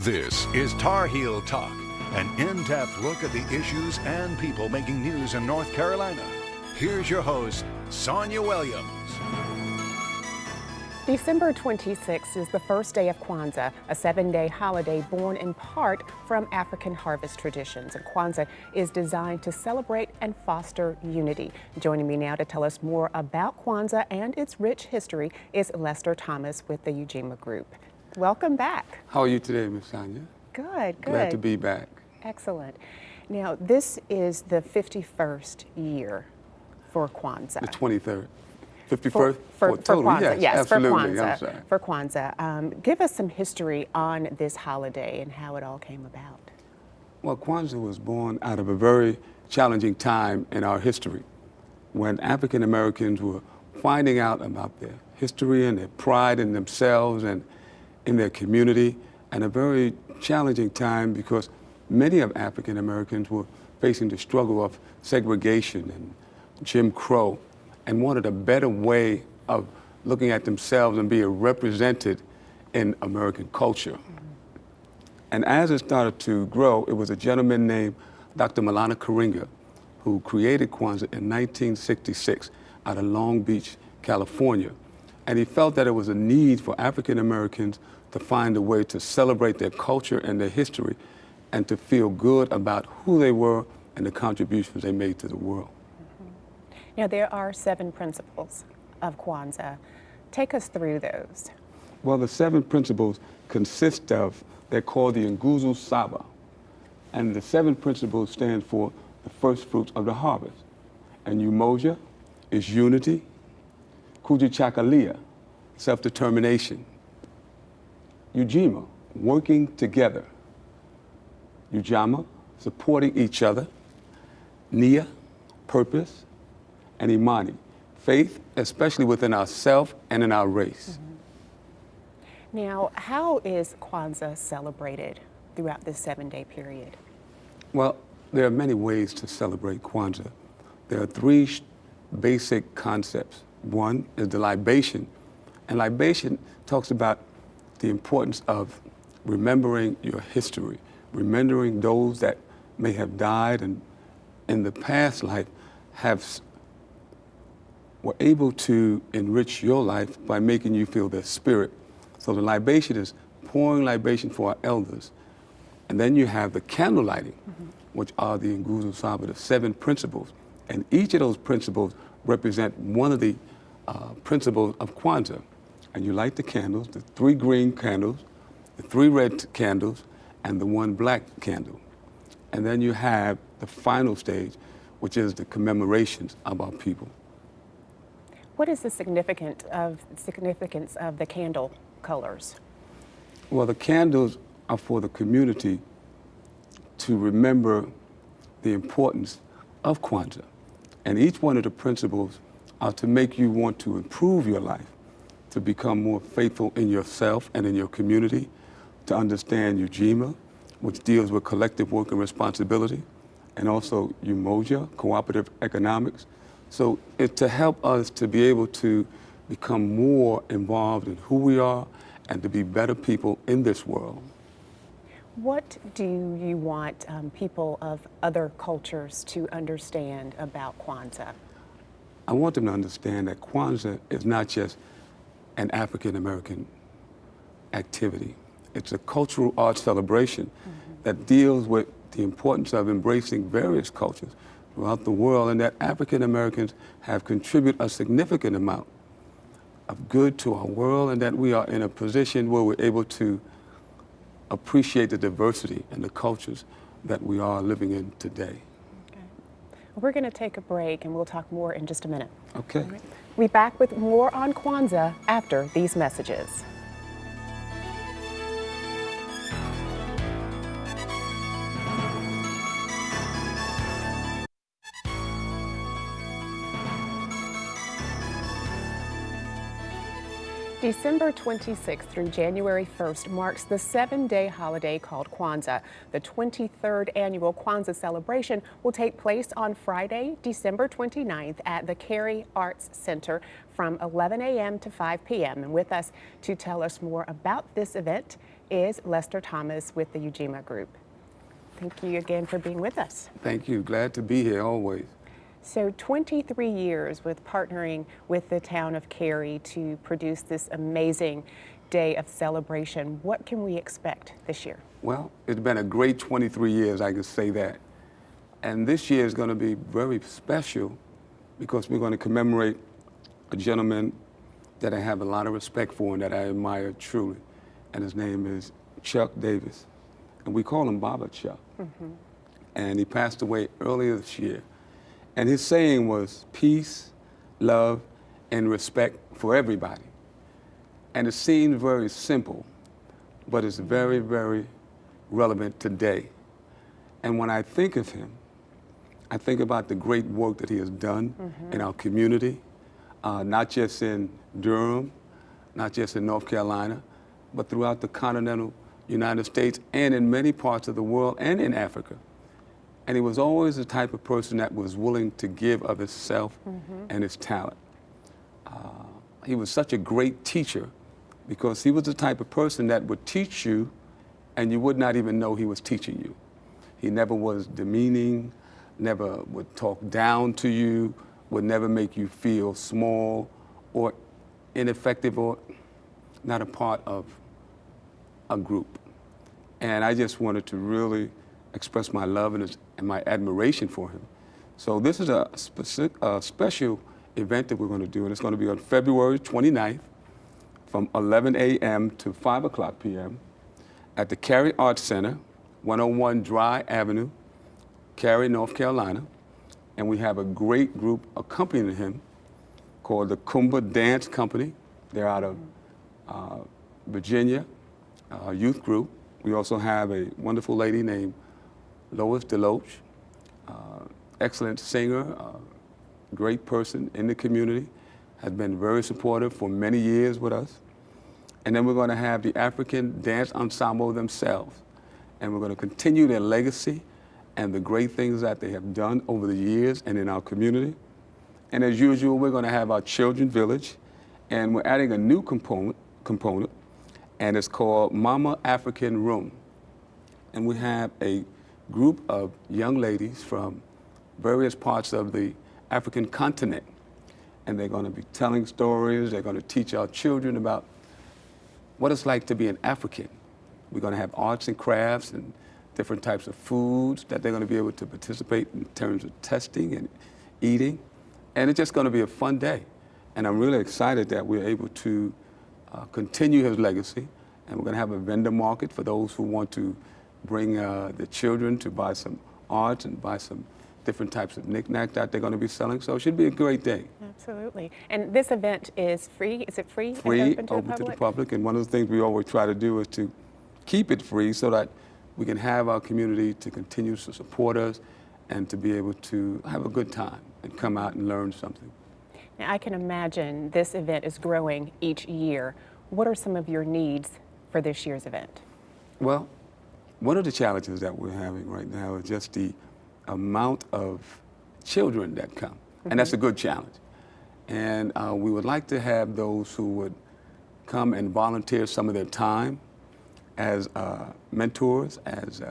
This is Tar Heel Talk, an in-depth look at the issues and people making news in North Carolina. Here's your host, Sonia Williams. December 26th is the first day of Kwanzaa, a 7-day holiday born in part from African harvest traditions. And Kwanzaa is designed to celebrate and foster unity. Joining me now to tell us more about Kwanzaa and its rich history is Lester Thomas with the Ujima Group. Welcome back. How are you today, Miss Sonia? Good. Glad to be back. Excellent. Now, this is the 51st year for Kwanzaa. The 23rd. 51st? For total, Kwanzaa, yes, absolutely. for Kwanzaa. I'm sorry. For Kwanzaa. Give us some history on this holiday and how it all came about. Well, Kwanzaa was born out of a very challenging time in our history when African Americans were finding out about their history and their pride in themselves and in their community, and a very challenging time because many of African Americans were facing the struggle of segregation and Jim Crow and wanted a better way of looking at themselves and being represented in American culture. And as it started to grow, it was a gentleman named Dr. Malana Karinga who created Kwanzaa in 1966 out of Long Beach, California. And he felt that it was a need for African Americans to find a way to celebrate their culture and their history and to feel good about who they were and the contributions they made to the world. Now, there are 7 principles of Kwanzaa. Take us through those. Well, the 7 principles consist of, they're called the Nguzo Saba. And the 7 principles stand for the first fruits of the harvest. And Umoja is unity. Kujichagulia, self-determination. Ujima, working together. Ujima, supporting each other. Nia, purpose. And Imani, faith, especially within ourselves and in our race. Now, how is Kwanzaa celebrated throughout this 7-day period? Well, there are many ways to celebrate Kwanzaa. There are 3 basic concepts. One is the libation, and libation talks about the importance of remembering your history, remembering those that may have died and in the past life were able to enrich your life by making you feel their spirit. So the libation is pouring libation for our elders. And then you have the candle lighting, which are the Nguzo Saba, the 7 principles. And each of those principles represent one of the principles of Kwanzaa. And you light the candles, the 3 green candles, the 3 red candles, and the 1 black candle. And then you have the final stage, which is the commemorations of our people. What is the significance of the candle colors? Well, the candles are for the community to remember the importance of Kwanzaa. And each one of the principles are to make you want to improve your life, to become more faithful in yourself and in your community, to understand Ujima, which deals with collective work and responsibility, and also Umoja, cooperative economics. So it's to help us to be able to become more involved in who we are and to be better people in this world. What do you want people of other cultures to understand about Kwanzaa? I want them to understand that Kwanzaa is not just an African American activity. It's a cultural art celebration that deals with the importance of embracing various cultures throughout the world, and that African Americans have contributed a significant amount of good to our world, and that we are in a position where we're able to appreciate the diversity and the cultures that we are living in today. Okay. We're going to take a break and we'll talk more in just a minute. Okay. Right. We'll be back with more on Kwanzaa after these messages. December 26th through January 1st marks the 7-day holiday called Kwanzaa. The 23rd annual Kwanzaa celebration will take place on Friday, December 29th at the Cary Arts Center from 11 a.m. to 5 p.m. And with us to tell us more about this event is Lester Thomas with the Ujima Group. Thank you again for being with us. Thank you. Glad to be here always. So 23 years with partnering with the town of Cary to produce this amazing day of celebration. What can we expect this year? Well, it's been a great 23 years, I can say that. And this year is going to be very special because we're going to commemorate a gentleman that I have a lot of respect for and that I admire truly. And his name is Chuck Davis. And we call him Baba Chuck. Mm-hmm. And he passed away earlier this year. And his saying was peace, love, and respect for everybody. And it seems very simple, but it's very, very relevant today. And when I think of him, I think about the great work that he has done in our community, not just in Durham, not just in North Carolina, but throughout the continental United States and in many parts of the world and in Africa. And he was always the type of person that was willing to give of himself and his talent. He was such a great teacher because he was the type of person that would teach you and you would not even know he was teaching you. He never was demeaning, never would talk down to you, would never make you feel small or ineffective or not a part of a group. And I just wanted to really express my love and my admiration for him. So this is a special event that we're going to do, and it's going to be on February 29th from 11 a.m. to 5 o'clock p.m. at the Cary Arts Center, 101 Dry Avenue, Cary, North Carolina. And we have a great group accompanying him called the Kumba Dance Company. They're out of Virginia, youth group. We also have a wonderful lady named Lois Deloach, excellent singer, great person in the community, has been very supportive for many years with us. And then we're going to have the African Dance Ensemble themselves. And we're going to continue their legacy and the great things that they have done over the years and in our community. And as usual, we're going to have our Children's Village, and we're adding a new component, and it's called Mama African Room. And we have a group of young ladies from various parts of the African continent. And they're going to be telling stories. They're going to teach our children about what it's like to be an African. We're going to have arts and crafts and different types of foods that they're going to be able to participate in terms of testing and eating. And it's just going to be a fun day. And I'm really excited that we're able to continue his legacy. And we're going to have a vendor market for those who want to bring the children to buy some arts and buy some different types of knickknacks that they're going to be selling. So it should be a great day. Absolutely. And this event is free. Is it free? Free, open to the public. And one of the things we always try to do is to keep it free so that we can have our community to continue to support us and to be able to have a good time and come out and learn something. Now, I can imagine this event is growing each year. What are some of your needs for this year's event? Well, one of the challenges that we're having right now is just the amount of children that come, and that's a good challenge. And we would like to have those who would come and volunteer some of their time as mentors, as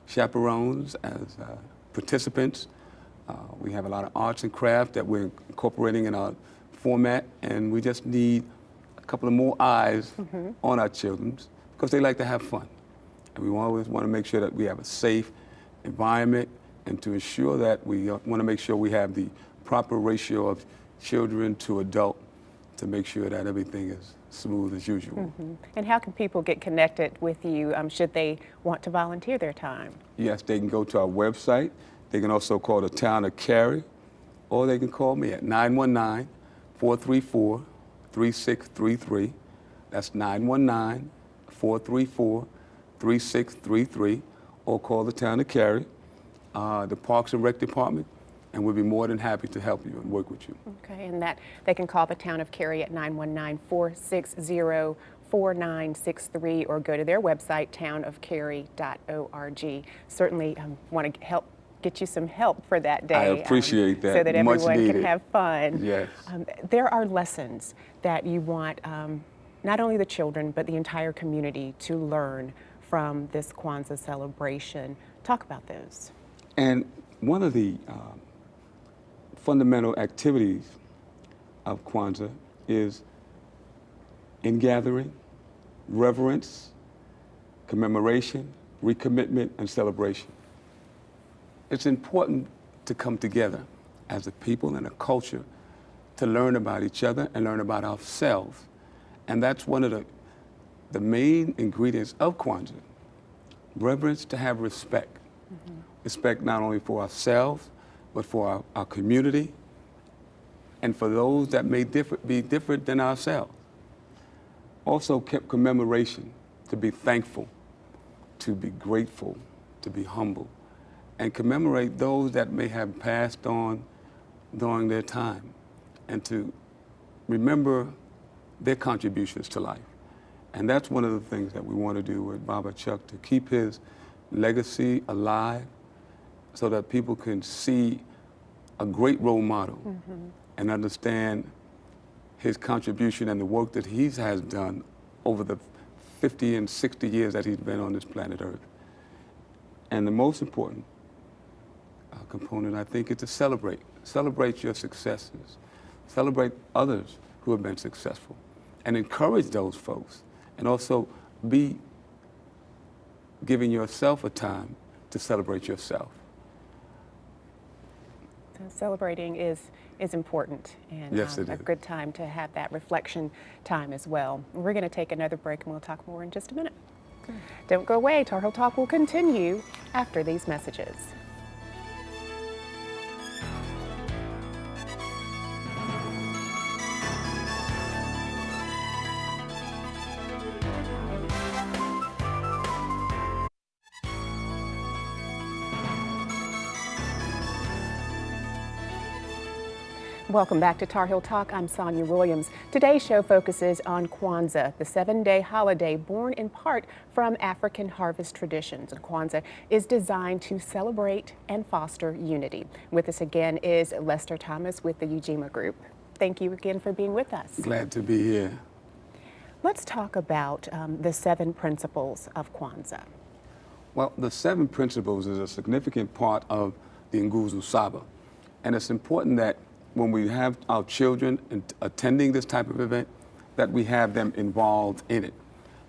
chaperones, as participants. We have a lot of arts and crafts that we're incorporating in our format, and we just need a couple of more eyes on our children because they like to have fun. And we always want to make sure that we have a safe environment and to ensure that we want to make sure we have the proper ratio of children to adult to make sure that everything is smooth as usual. And how can people get connected with you should they want to volunteer their time? Yes, they can go to our website. They can also call the town of Cary, or they can call me at 919-434-3633. That's 919-434-3633, or call the town of Cary, the Parks and Rec Department, and we'll be more than happy to help you and work with you. Okay, and that they can call the town of Cary at 919-460-4963 or go to their website, townofcary.org. Certainly want to help get you some help for that day. I appreciate that. So that everyone Much needed. can have fun. Yes. There are lessons that you want not only the children, but the entire community to learn from this Kwanzaa celebration. Talk about those. And one of the fundamental activities of Kwanzaa is ingathering, reverence, commemoration, recommitment, and celebration. It's important to come together as a people and a culture to learn about each other and learn about ourselves. And that's one of the main ingredients of Kwanzaa. Reverence, to have respect. Mm-hmm. Respect not only for ourselves, but for our community, and for those that may be different than ourselves. Also, commemoration, to be thankful, to be grateful, to be humble, and commemorate those that may have passed on during their time, and to remember their contributions to life. And that's one of the things that we want to do with Baba Chuck, to keep his legacy alive so that people can see a great role model, mm-hmm. and understand his contribution and the work that he has done over the 50 and 60 years that he's been on this planet Earth. And the most important component, I think, is to celebrate. Celebrate your successes. Celebrate others who have been successful, and encourage those folks. And also be giving yourself a time to celebrate yourself. So celebrating is important, and yes, it a is. good time to have that reflection time as well. We're going to take another break, and we'll talk more in just a minute. Okay. Don't go away. Tar Heel Talk will continue after these messages. Welcome back to Tar Heel Talk. I'm Sonia Williams. Today's show focuses on Kwanzaa, the 7-day holiday born in part from African harvest traditions. And Kwanzaa is designed to celebrate and foster unity. With us again is Lester Thomas with the Ujima Group. Thank you again for being with us. Glad to be here. Let's talk about the 7 principles of Kwanzaa. Well, the 7 principles is a significant part of the Nguzo Saba. And it's important that when we have our children attending this type of event, that we have them involved in it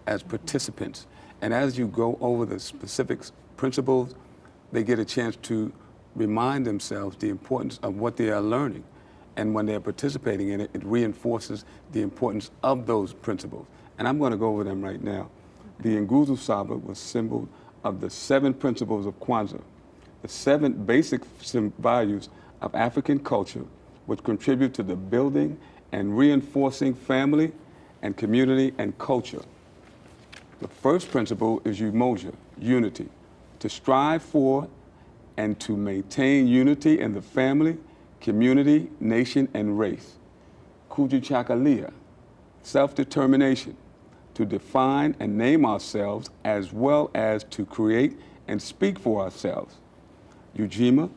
as participants. And as you go over the specific principles, they get a chance to remind themselves the importance of what they are learning. And when they're participating in it, it reinforces the importance of those principles. And I'm going to go over them right now. The Nguzo Saba was symbol of the 7 principles of Kwanzaa, the 7 basic values of African culture, which contribute to the building and reinforcing family and community and culture. The first principle is umoja, unity, to strive for and to maintain unity in the family, community, nation, and race. Kujichagulia, self-determination, to define and name ourselves as well as to create and speak for ourselves. Ujima,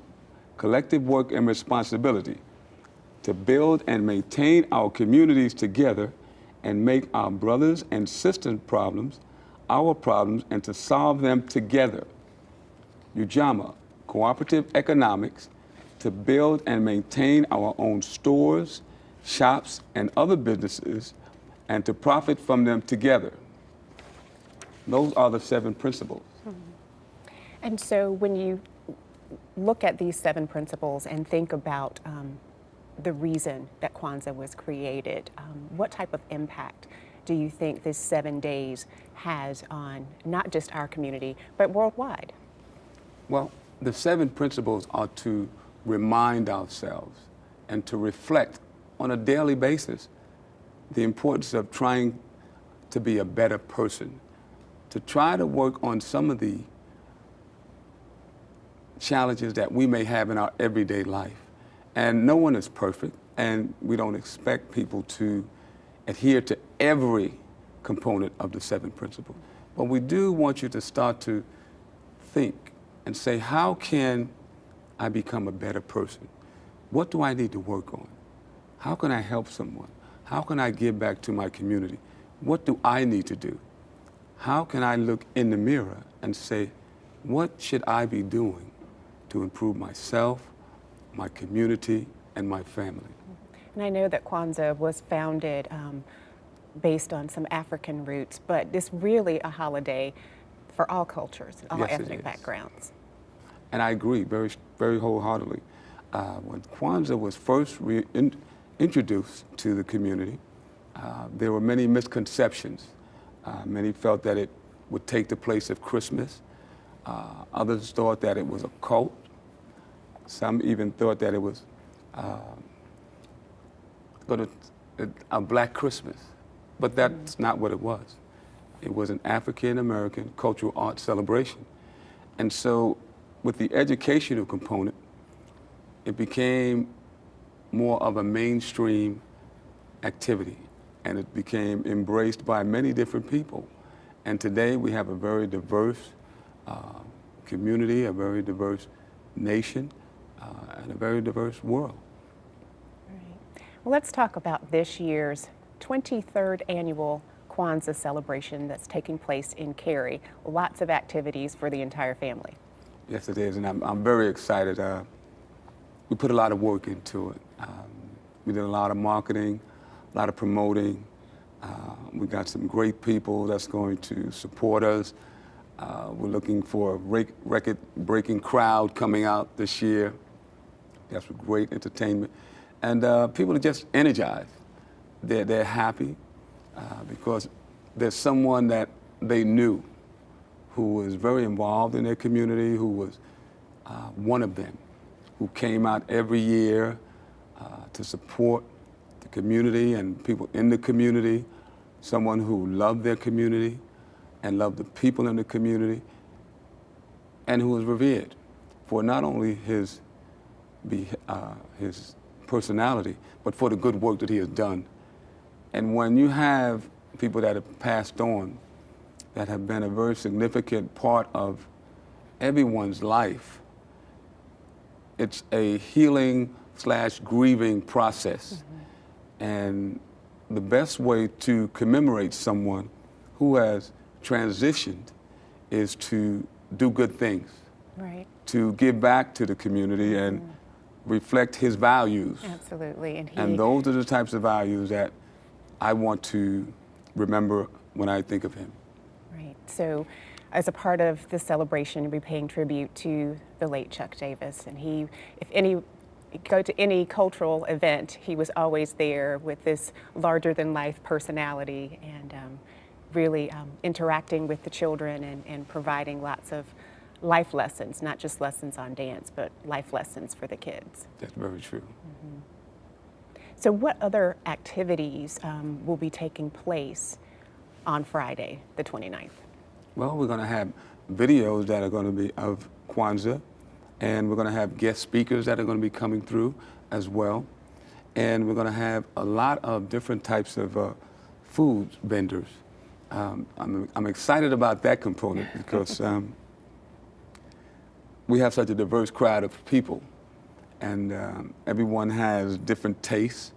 collective work and responsibility, to build and maintain our communities together and make our brothers and sisters' problems our problems and to solve them together. Ujima, cooperative economics, to build and maintain our own stores, shops, and other businesses and to profit from them together. Those are the 7 principles. Mm-hmm. And so when you look at these 7 principles and think about the reason that Kwanzaa was created, what type of impact do you think this 7 days has on not just our community, but worldwide? Well, the 7 principles are to remind ourselves and to reflect on a daily basis the importance of trying to be a better person, to try to work on some of the challenges that we may have in our everyday life. And no one is perfect, and we don't expect people to adhere to every component of the 7 principles. But we do want you to start to think and say, how can I become a better person? What do I need to work on? How can I help someone? How can I give back to my community? what do I need to do? How can I look in the mirror and say, what should I be doing to improve myself, my community, and my family? And I know that Kwanzaa was founded based on some African roots, but it's really a holiday for all cultures, all Yes, ethnic backgrounds. And I agree very, very wholeheartedly. When Kwanzaa was first introduced to the community, there were many misconceptions. Many felt that it would take the place of Christmas. Others thought that it was a cult. Some even thought that it was a black Christmas. But that's not what it was. It was an African-American cultural arts celebration. And so with the educational component, it became more of a mainstream activity, and it became embraced by many different people. And today we have a very diverse community, a very diverse nation, and a very diverse world. Right. Well, let's talk about this year's 23rd annual Kwanzaa celebration that's taking place in Cary. Lots of activities for the entire family. Yes, it is, and I'm very excited. We put a lot of work into it. We did a lot of marketing, a lot of promoting. We got some great people that's going to support us. We're looking for a record-breaking crowd coming out this year. That's great entertainment. And people are just energized. They're happy because there's someone that they knew who was very involved in their community, who was one of them, who came out every year to support the community and people in the community, someone who loved their community and loved the people in the community, and who was revered for not only his personality, but for the good work that he has done. And when you have people that have passed on, that have been a very significant part of everyone's life, it's a healing/grieving process. And the best way to commemorate someone who has transitioned is to do good things, right? To give back to the community and reflect his values. Absolutely. And those are the types of values that I want to remember when I think of him. Right. So as a part of the celebration, we're paying tribute to the late Chuck Davis. And go to any cultural event, he was always there with this larger-than-life personality and really interacting with the children and providing lots of life lessons, not just lessons on dance, but life lessons for the kids. That's very true. So what other activities will be taking place on Friday, the 29th? Well, we're going to have videos that are going to be of Kwanzaa, and we're going to have guest speakers that are going to be coming through as well. And we're going to have a lot of different types of food vendors. I'm excited about that component because we have such a diverse crowd of people, and everyone has different tastes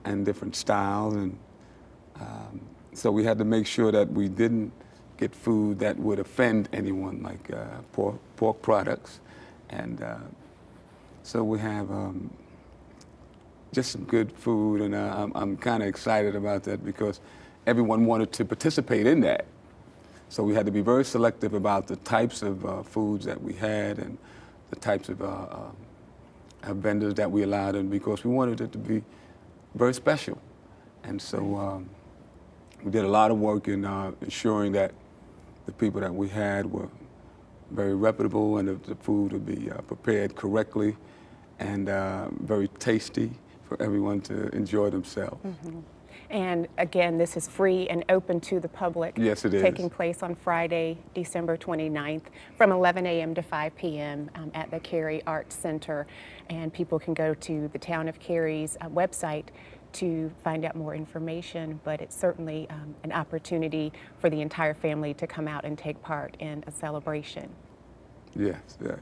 and different styles, and so we had to make sure that we didn't get food that would offend anyone, like pork products. And so we have just some good food, and I'm kind of excited about that because everyone wanted to participate in that. So we had to be very selective about the types of foods that we had and the types of vendors that we allowed in, because we wanted it to be very special. And so we did a lot of work in ensuring that the people that we had were very reputable, and the food would be prepared correctly and very tasty for everyone to enjoy themselves. And again, this is free and open to the public. Yes, it is. Taking place on Friday, December 29th from 11 a.m. to 5 p.m. At the Cary Arts Center. And people can go to the Town of Cary's website to find out more information, but it's certainly an opportunity for the entire family to come out and take part in a celebration. Yes, yes.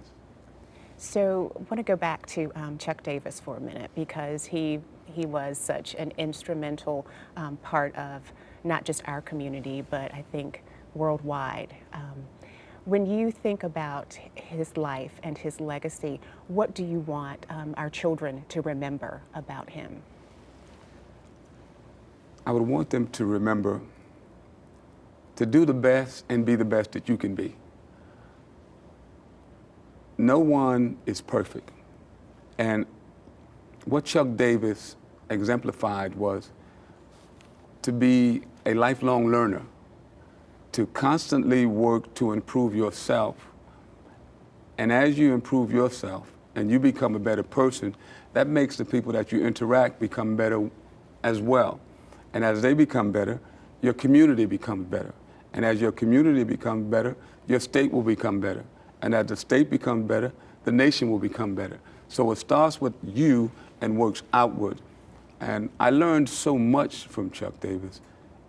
So I want to go back to Chuck Davis for a minute, because he was such an instrumental part of not just our community, but I think worldwide. When you think about his life and his legacy, what do you want our children to remember about him? I would want them to remember to do the best and be the best that you can be. No one is perfect. And what Chuck Davis exemplified was to be a lifelong learner, to constantly work to improve yourself. And as you improve yourself and you become a better person, that makes the people that you interact become better as well. And as they become better, your community becomes better. And as your community becomes better, your state will become better. And as the state becomes better, the nation will become better. So it starts with you and works outward. And I learned so much from Chuck Davis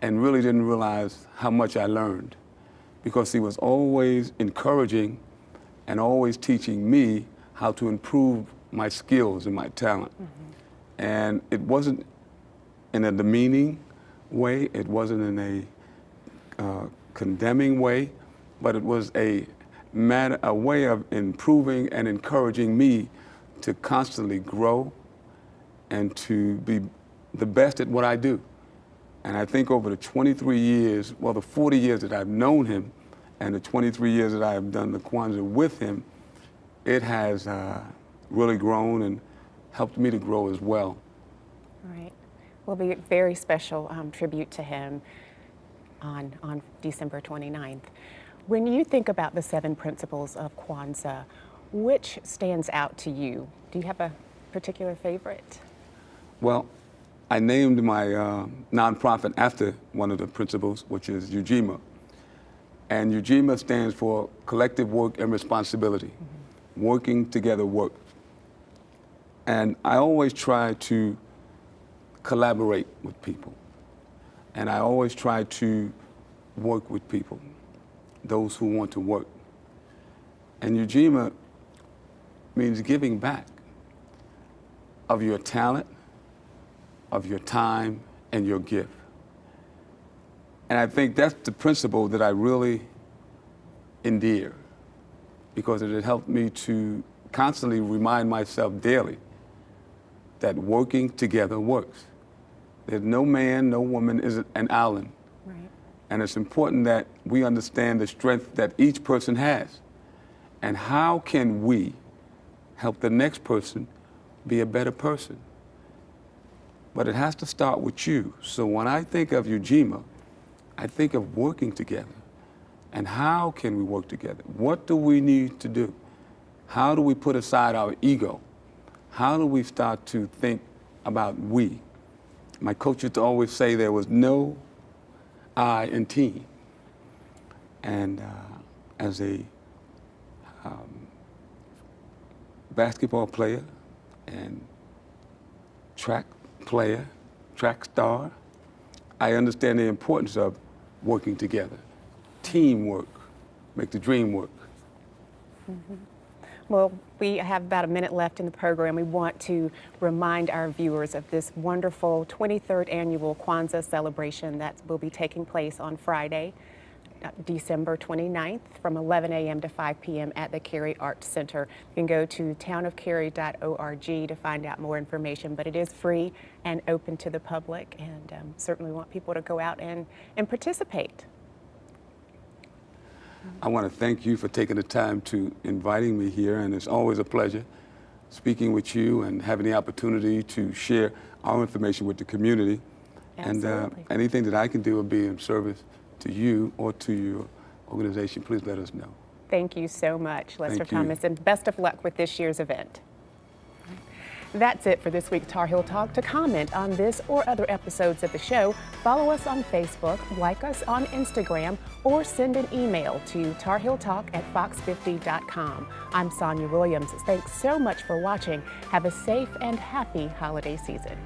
and really didn't realize how much I learned, because he was always encouraging and always teaching me how to improve my skills and my talent. Mm-hmm. And it wasn't in a demeaning way, it wasn't in a condemning way, but it was a way of improving and encouraging me to constantly grow and to be the best at what I do. And I think over the 23 years, well, the 40 years that I've known him and the 23 years that I have done the Kwanzaa with him, it has really grown and helped me to grow as well. All right. Will be a very special tribute to him on December 29th. When you think about the 7 principles of Kwanzaa, which stands out to you? Do you have a particular favorite? Well, I named my nonprofit after one of the principles, which is Ujima. And Ujima stands for collective work and responsibility. Mm-hmm. Working together work. And I always try to collaborate with people. And I always try to work with people, those who want to work. And Ujima means giving back of your talent, of your time, and your gift. And I think that's the principle that I really endear, because it has helped me to constantly remind myself daily that working together works. There's no man, no woman is an island. Right. And it's important that we understand the strength that each person has. And how can we help the next person be a better person? But it has to start with you. So when I think of Ujima, I think of working together. And how can we work together? What do we need to do? How do we put aside our ego? How do we start to think about we? My coach used to always say there was no I in team. And as a basketball player and track player, track star, I understand the importance of working together. Teamwork, make the dream work. Mm-hmm. Well, we have about a minute left in the program. We want to remind our viewers of this wonderful 23rd annual Kwanzaa celebration that will be taking place on Friday, December 29th from 11 a.m. to 5 p.m. at the Cary Arts Center. You can go to townofcary.org to find out more information, but it is free and open to the public, and certainly want people to go out and participate. I want to thank you for taking the time to inviting me here, and it's always a pleasure speaking with you and having the opportunity to share our information with the community. Absolutely. And anything that I can do will be in service to you or to your organization. Please let us know. Thank you so much, Lester Thomas, and best of luck with this year's event. That's it for this week's Tar Heel Talk. To comment on this or other episodes of the show, follow us on Facebook, like us on Instagram, or send an email to tarheeltalk@fox50.com. I'm Sonia Williams. Thanks so much for watching. Have a safe and happy holiday season.